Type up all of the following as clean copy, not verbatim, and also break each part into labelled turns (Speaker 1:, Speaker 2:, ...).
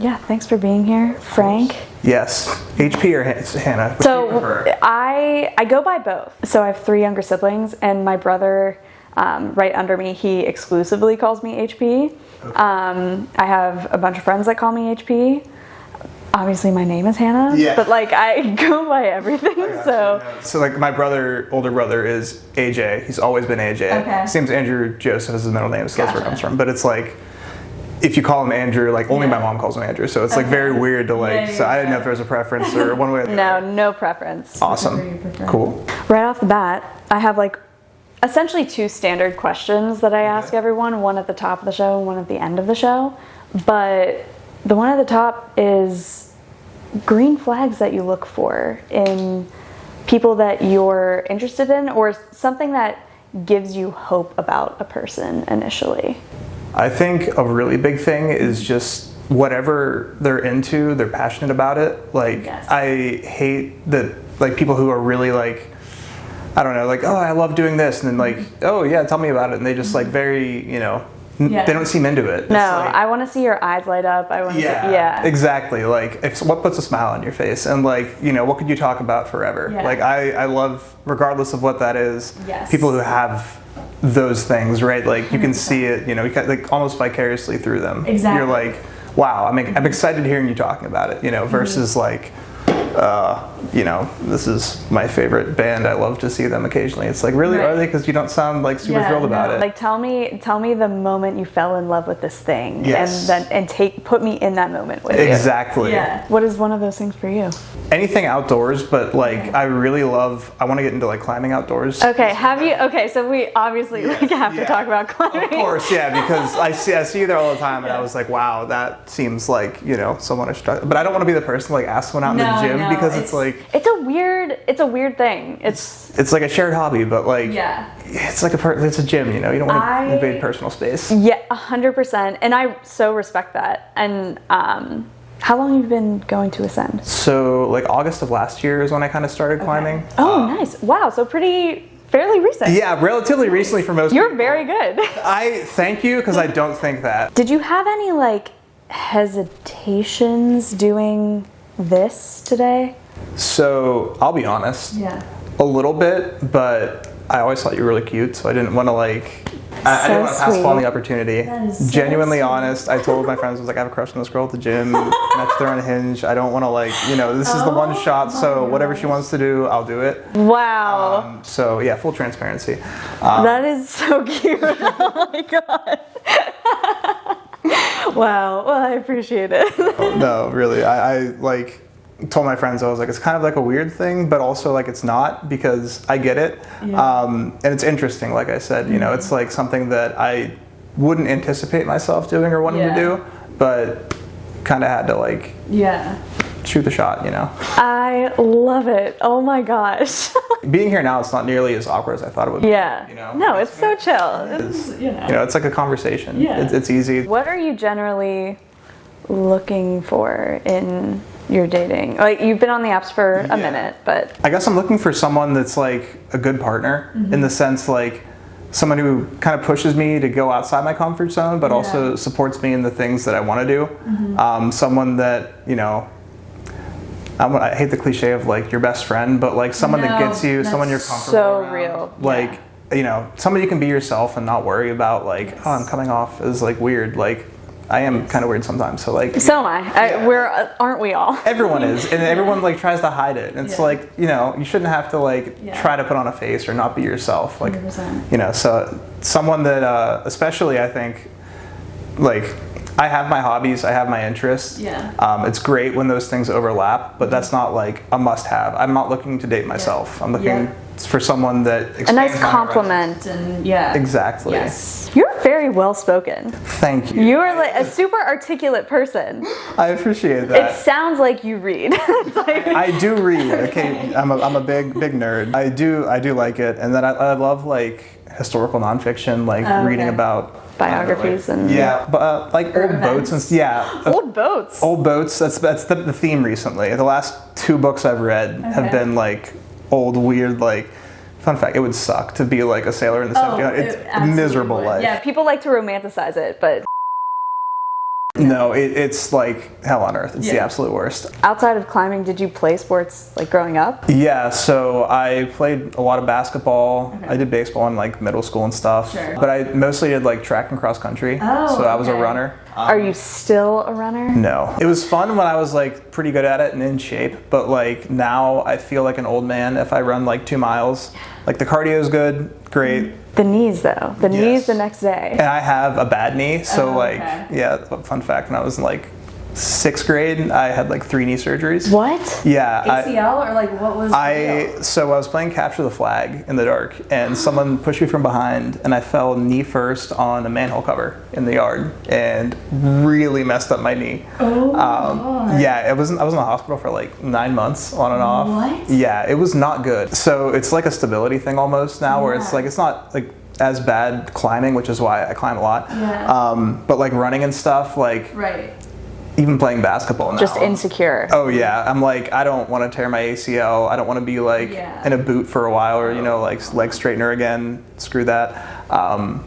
Speaker 1: Yeah, thanks for being here, Frank.
Speaker 2: Yes. HP or Hannah? Which
Speaker 1: So
Speaker 2: do you prefer?
Speaker 1: I go by both. So I have 3 younger siblings, and my brother, right under me, he exclusively calls me HP.
Speaker 2: Okay.
Speaker 1: I have a bunch of friends that call me HP. Obviously, my name is Hannah,
Speaker 2: Yeah.
Speaker 1: but like I go by everything.
Speaker 2: So like my older brother is AJ. He's always been AJ.
Speaker 1: Okay.
Speaker 2: His name's Andrew Joseph is his middle name, so that's where it
Speaker 1: Gotcha.
Speaker 2: comes from. But it's like, if you call him Andrew, like only my mom calls him Andrew. So it's like very weird to like, so I didn't know if there was a preference or one way or the other.
Speaker 1: No preference.
Speaker 2: Awesome. Cool.
Speaker 1: Right off the bat, I have like essentially 2 standard questions that I ask everyone, one at the top of the show and one at the end of the show. But the one at the top is green flags that you look for in people that you're interested in, or something that gives you hope about a person initially.
Speaker 2: I think a really big thing is just whatever they're into, they're passionate about it. Like, I hate that, like, people who are really like, I don't know, like, oh, I love doing this, and then like, oh yeah, tell me about it, and they just like very, you know, they don't seem into it.
Speaker 1: No,
Speaker 2: like,
Speaker 1: I want to see your eyes light up. I want to see,
Speaker 2: exactly. Like, what puts a smile on your face, and like, you know, what could you talk about forever? Like, I love, regardless of what that is, people who have those things, right? Like, you can see it, you know, you can, like, almost vicariously through them.
Speaker 1: Exactly.
Speaker 2: You're like, wow, I'm excited hearing you talking about it, you know, versus like, you know, this is my favorite band, I love to see them occasionally. It's like, really, are they? Because you don't sound like super thrilled about it.
Speaker 1: Like, tell me the moment you fell in love with this thing,
Speaker 2: Yes.
Speaker 1: and put me in that moment with
Speaker 2: Exactly.
Speaker 1: you. Yeah. What is one of those things for you?
Speaker 2: Anything outdoors, but like, I want to get into like climbing outdoors.
Speaker 1: Okay, so we obviously like have to talk about climbing.
Speaker 2: Of course, yeah, because I see you there all the time, and I was like, wow, that seems like, you know, someone I should talk. But I don't want to be the person to like ask someone out in the gym, because it's like,
Speaker 1: it's a weird thing. It's
Speaker 2: like a shared hobby, but like, it's like it's a gym, you know, you don't want to invade personal space.
Speaker 1: Yeah, 100%, and I so respect that. And how long have you been going to Ascend?
Speaker 2: So like August of last year is when I kind of started climbing.
Speaker 1: Oh, nice! Wow, so fairly recent.
Speaker 2: Yeah, relatively recently for most.
Speaker 1: You're very good.
Speaker 2: I thank you, because I don't think that.
Speaker 1: Did you have any like hesitations doing this today?
Speaker 2: So I'll be honest.
Speaker 1: Yeah.
Speaker 2: A little bit, but I always thought you were really cute, so I didn't want to like. I didn't want to pass up on the opportunity.
Speaker 1: That is so
Speaker 2: Genuinely
Speaker 1: sweet.
Speaker 2: honest. I told my friends, I was like, I have a crush on this girl at the gym. Matched her on Hinge. I don't want to like, you know, this is the one shot. So whatever she wants to do, I'll do it.
Speaker 1: Wow.
Speaker 2: So yeah, full transparency.
Speaker 1: That is so cute. Oh my god. Wow. Well, I appreciate it.
Speaker 2: No, really. I like told my friends, I was like, it's kind of like a weird thing, but also like it's not, because I get it. And it's interesting, like I said, you know, it's like something that I wouldn't anticipate myself doing or wanting to do, but kind of had to like shoot the shot, you know.
Speaker 1: I love it. Oh my gosh.
Speaker 2: Being here now, it's not nearly as awkward as I thought it would be.
Speaker 1: Yeah.
Speaker 2: You know?
Speaker 1: No, it's so chill. It's,
Speaker 2: You know, it's like a conversation. It's easy.
Speaker 1: What are you generally looking for in your dating? Like, you've been on the apps for a minute, but
Speaker 2: I guess I'm looking for someone that's like a good partner, in the sense like someone who kind of pushes me to go outside my comfort zone, but also supports me in the things that I want to do. Someone that, you know, I hate the cliche of like your best friend, but like someone that gets you, someone you're comfortable
Speaker 1: so
Speaker 2: around.
Speaker 1: real.
Speaker 2: Like, you know, somebody you can be yourself and not worry about like, oh, I'm coming off as like weird. Like, I am kind of weird sometimes, so like.
Speaker 1: So am I. Aren't we all?
Speaker 2: Everyone is, and everyone like tries to hide it. And it's like, you know, you shouldn't have to like try to put on a face or not be yourself. Like,
Speaker 1: 100%.
Speaker 2: you know, so someone that, especially I think, like, I have my hobbies, I have my interests. It's great when those things overlap, but that's not like a must-have. I'm not looking to date myself. I'm looking for someone that
Speaker 1: A nice
Speaker 2: expands my
Speaker 1: compliment and
Speaker 2: Exactly.
Speaker 1: Yes. You're very well spoken.
Speaker 2: Thank you.
Speaker 1: You are like a super articulate person.
Speaker 2: I appreciate that.
Speaker 1: It sounds like you read. It's like,
Speaker 2: I do read. Okay, I'm a big nerd. I do like it, and then I love like historical nonfiction, like reading about
Speaker 1: biographies and
Speaker 2: but like old boats and
Speaker 1: old boats.
Speaker 2: Old boats. That's the theme recently. The last 2 books I've read have been like old, weird, like. Fun fact, it would suck to be like a sailor in the 70s. It's a miserable life.
Speaker 1: Yeah, people like to romanticize it, but
Speaker 2: No, it's like hell on earth. It's the absolute worst.
Speaker 1: Outside of climbing, did you play sports like growing up?
Speaker 2: Yeah, so I played a lot of basketball. I did baseball in like middle school and stuff. But I mostly did like track and cross country. So I was a runner.
Speaker 1: Are you still a runner?
Speaker 2: No. It was fun when I was like pretty good at it and in shape, but like now I feel like an old man if I run like 2 miles. Like the cardio is good, great.
Speaker 1: The knees though. The knees the next day.
Speaker 2: And I have a bad knee, so yeah, fun fact, when I was in like 6th grade, I had like 3 knee surgeries.
Speaker 1: What?
Speaker 2: Yeah.
Speaker 1: ACL or like what was the deal?
Speaker 2: So I was playing capture the flag in the dark and someone pushed me from behind and I fell knee first on a manhole cover in the yard and really messed up my knee.
Speaker 1: Oh God.
Speaker 2: Yeah, I was in the hospital for like 9 months on and off.
Speaker 1: What?
Speaker 2: Yeah, it was not good. So it's like a stability thing almost now where it's like, it's not like as bad climbing, which is why I climb a lot. But like running and stuff, like even playing basketball now.
Speaker 1: Just insecure.
Speaker 2: Oh yeah, I'm like, I don't want to tear my ACL. I don't want to be like in a boot for a while or, you know, like leg straightener again. Screw that.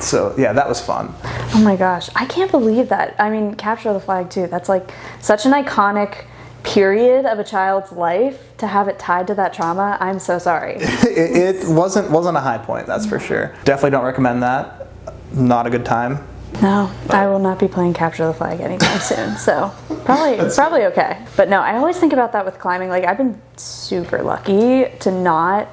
Speaker 2: So yeah, that was fun.
Speaker 1: Oh my gosh, I can't believe that. I mean, capture the flag too. That's like such an iconic period of a child's life to have it tied to that trauma. I'm so sorry.
Speaker 2: it wasn't a high point, that's for sure. Definitely don't recommend that. Not a good time.
Speaker 1: No, I will not be playing capture the flag anytime soon, so probably okay. But no, I always think about that with climbing. Like, I've been super lucky to not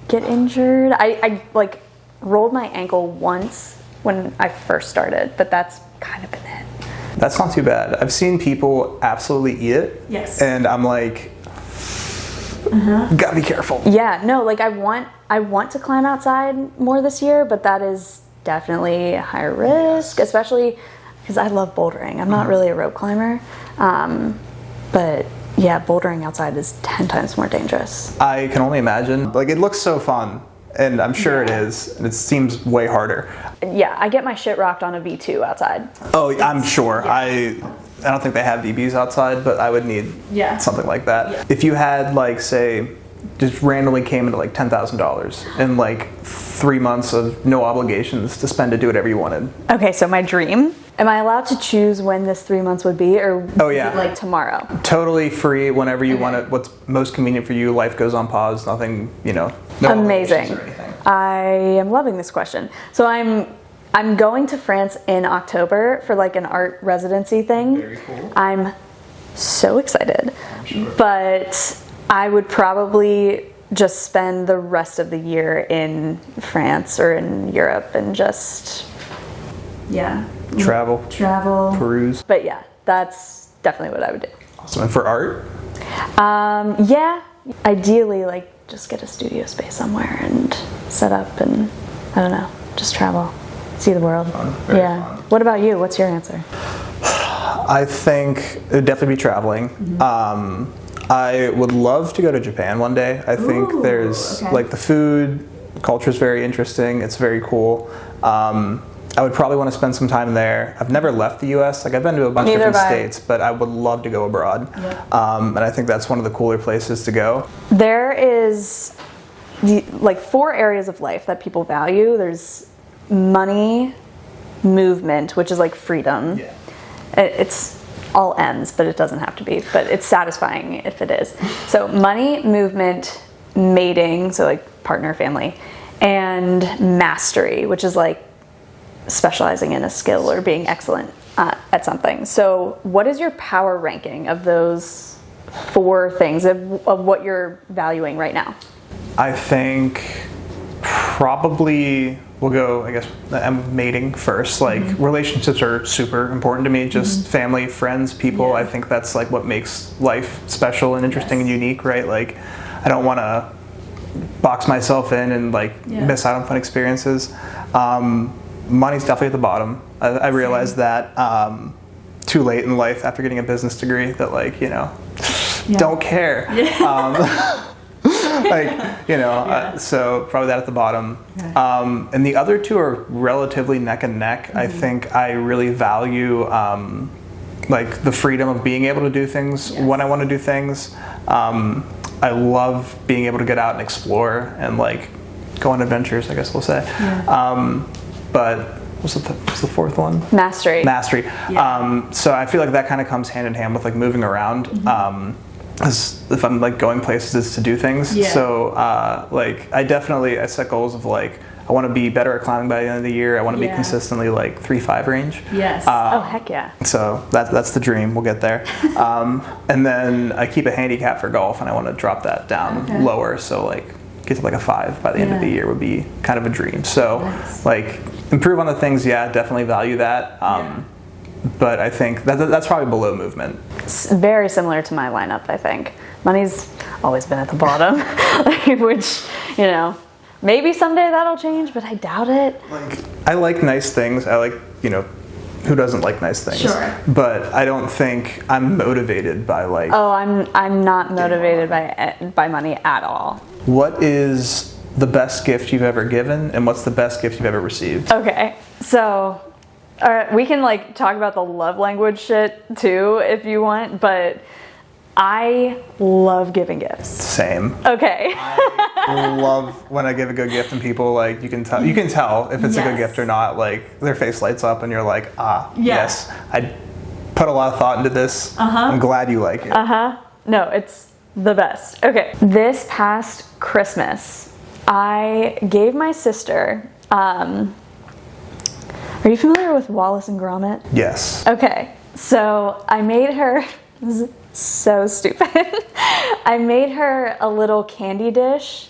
Speaker 1: get injured. I like rolled my ankle once when I first started, but that's kind of been it.
Speaker 2: That's not too bad. I've seen people absolutely eat it.
Speaker 1: Yes.
Speaker 2: And I'm like, gotta be careful.
Speaker 1: Yeah, no, like I want to climb outside more this year, but that is definitely a higher risk, especially because I love bouldering. I'm not really a rope climber, but yeah, bouldering outside is 10 times more dangerous.
Speaker 2: I can only imagine. Like, it looks so fun, and I'm sure it is, and it seems way harder.
Speaker 1: Yeah, I get my shit rocked on a V2 outside.
Speaker 2: Oh, I'm sure. I don't think they have VBs outside, but I would need something like that. Yeah. If you had, like, say, just randomly came into like $10,000 and like 3 months of no obligations to spend to do whatever you wanted.
Speaker 1: Okay, so my dream. Am I allowed to choose when this 3 months would be, or is it like tomorrow?
Speaker 2: Totally free whenever you want it. What's most convenient for you. Life goes on pause. Nothing, you know. No
Speaker 1: Amazing.
Speaker 2: Or anything.
Speaker 1: I am loving this question. So I'm going to France in October for like an art residency thing.
Speaker 2: Very cool.
Speaker 1: I'm so excited.
Speaker 2: I'm sure.
Speaker 1: But I would probably just spend the rest of the year in France or in Europe and just
Speaker 2: travel, peruse.
Speaker 1: But yeah, that's definitely what I would do.
Speaker 2: Awesome. And for art?
Speaker 1: Yeah, ideally like just get a studio space somewhere and set up and I don't know, just travel, see the world.
Speaker 2: Very fun.
Speaker 1: What about you? What's your answer?
Speaker 2: I think it would definitely be traveling. I would love to go to Japan one day. I think there's like the food culture is very interesting. It's very cool. I would probably want to spend some time there. I've never left the U.S. Like, I've been to a bunch of different states, but I would love to go abroad. And I think that's one of the cooler places to go.
Speaker 1: There is like 4 areas of life that people value. There's money, movement, which is like freedom. It's all ends, but it doesn't have to be, but it's satisfying if it is. So money, movement, mating, so like partner, family, and mastery, which is like specializing in a skill or being excellent at something. So what is your power ranking of those 4 things of what you're valuing right now?
Speaker 2: I think probably we'll go, I guess, mating first. Like, relationships are super important to me. Just family, friends, people. I think that's like what makes life special and interesting and unique, right? Like, I don't want to box myself in and like miss out on fun experiences. Money's definitely at the bottom. I realized that too late in life after getting a business degree that, like, you know, don't care. Like, you know, so probably that at the bottom. And the other 2 are relatively neck and neck. I think I really value like the freedom of being able to do things when I want to do things. I love being able to get out and explore and like go on adventures, I guess we'll say. But what's the fourth one?
Speaker 1: Mastery.
Speaker 2: Mastery.
Speaker 3: Yeah.
Speaker 2: So I feel like that kind of comes hand in hand with like moving around. As if I'm like going places to do things.
Speaker 3: Yeah.
Speaker 2: So like I set goals of like I want to be better at climbing by the end of the year. I want to be consistently like 3-5 range.
Speaker 3: Yes.
Speaker 1: Oh heck yeah.
Speaker 2: So that's the dream. We'll get there. And then I keep a handicap for golf, and I want to drop that down lower. So like get to like a 5 by the end of the year would be kind of a dream. So like improve on the things. Yeah, definitely value that. But I think that's probably below movement.
Speaker 1: It's very similar to my lineup, I think. Money's always been at the bottom, which, you know, maybe someday that'll change, but I doubt it.
Speaker 2: Like, I like nice things. I like, you know, who doesn't like nice things?
Speaker 3: Sure.
Speaker 2: But I don't think I'm motivated by like.
Speaker 1: Oh, I'm not motivated by money at all.
Speaker 2: What is the best gift you've ever given, and what's the best gift you've ever received?
Speaker 1: Okay, so we can like talk about the love language shit too if you want, but I love giving gifts.
Speaker 2: Same.
Speaker 1: Okay.
Speaker 2: I love when I give a good gift and people like you can tell if it's a good gift or not. Like their face lights up and you're like, yes, I put a lot of thought into this. I'm glad you like it.
Speaker 1: No, it's the best. Okay, this past Christmas, I gave my sister. Are you familiar with Wallace and Gromit?
Speaker 2: Yes.
Speaker 1: Okay, so I made her, this is so stupid. I made her a little candy dish,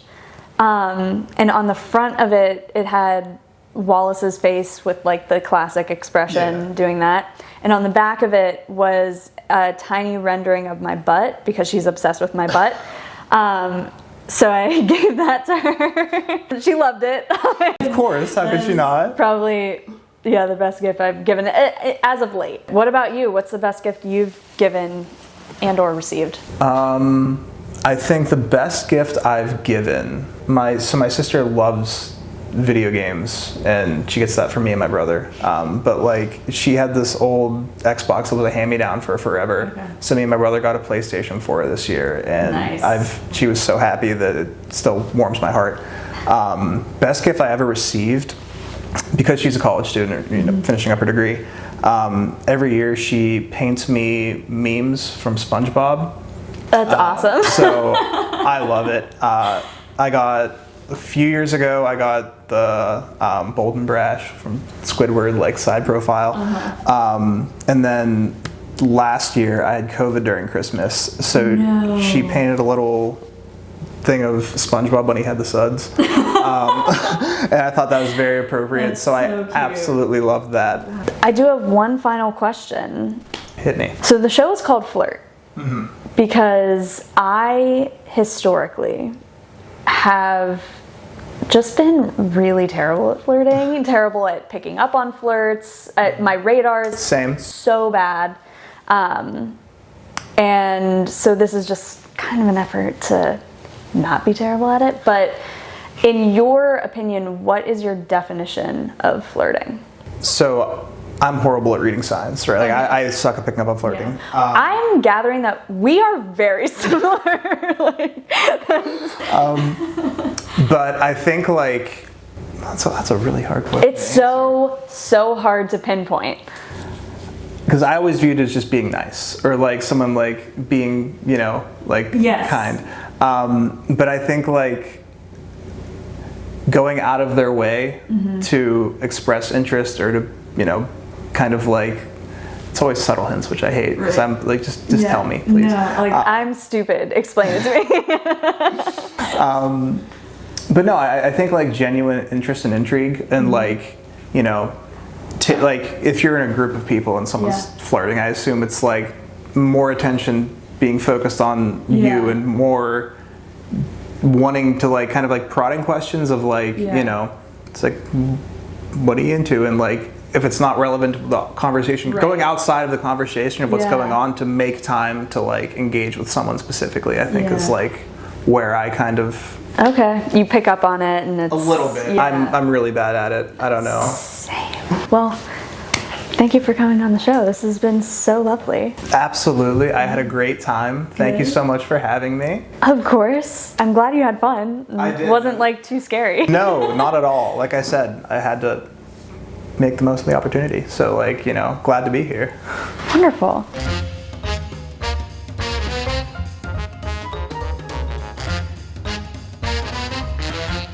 Speaker 1: and on the front of it, it had Wallace's face with like the classic expression doing that. And on the back of it was a tiny rendering of my butt because she's obsessed with my butt. So I gave that to her. She loved it.
Speaker 2: Of course, how could she not?
Speaker 1: Probably, yeah, the best gift I've given as of late. What about you? What's the best gift you've given and or received?
Speaker 2: I think the best gift I've given, my sister loves video games, and she gets that from me and my brother. But like she had this old Xbox that was a hand-me-down for forever. Okay. So me and my brother got a PlayStation 4 this year, and she was so happy that it still warms my heart. Best gift I ever received, because she's a college student, you know, finishing up her degree. Every year she paints me memes from SpongeBob.
Speaker 1: That's awesome.
Speaker 2: So I love it. A few years ago, I got the Bolden Brash from Squidward, like side profile. And then last year, I had COVID during Christmas, so she painted a little thing of SpongeBob when he had the suds. And I thought that was very appropriate,
Speaker 3: That's
Speaker 2: so I
Speaker 3: so cute.
Speaker 2: absolutely loved that.
Speaker 1: I do have one final question.
Speaker 2: Hit me.
Speaker 1: So the show is called FLIRT because I historically have just been really terrible at flirting, terrible at picking up on flirts. My radar's so bad. And so this is just kind of an effort to not be terrible at it. But in your opinion, what is your definition of flirting?
Speaker 2: So I'm horrible at reading signs, right? Like I suck at picking up on flirting.
Speaker 1: I'm gathering that we are very similar.
Speaker 2: But I think like that's a really hard question.
Speaker 1: It's so hard to pinpoint.
Speaker 2: Because I always viewed it as just being nice, or like someone like being, you know, like kind. But I think like going out of their way to express interest or to, you know, kind of like, it's always subtle hints, which I hate. Because I'm like, just tell me, please.
Speaker 1: No, like I'm stupid. Explain it to me.
Speaker 2: But no, I think like genuine interest and intrigue, and like, you know, like if you're in a group of people and someone's flirting, I assume it's like more attention being focused on you and more wanting to like kind of like prodding questions of like, you know, it's like, what are you into? And like, if it's not relevant to the conversation, going outside of the conversation of what's going on to make time to like engage with someone specifically, I think is like where I kind of...
Speaker 1: Okay, you pick up on it and it's...
Speaker 2: A little bit. I'm really bad at it. I don't know.
Speaker 1: Same. Well, thank you for coming on the show. This has been so lovely.
Speaker 2: Absolutely. I had a great time. Thank you so much for having me.
Speaker 1: Of course. I'm glad you had fun.
Speaker 2: I did.
Speaker 1: It wasn't like too scary.
Speaker 2: No, not at all. Like I said, I had to make the most of the opportunity. So like, glad to be here.
Speaker 1: Wonderful.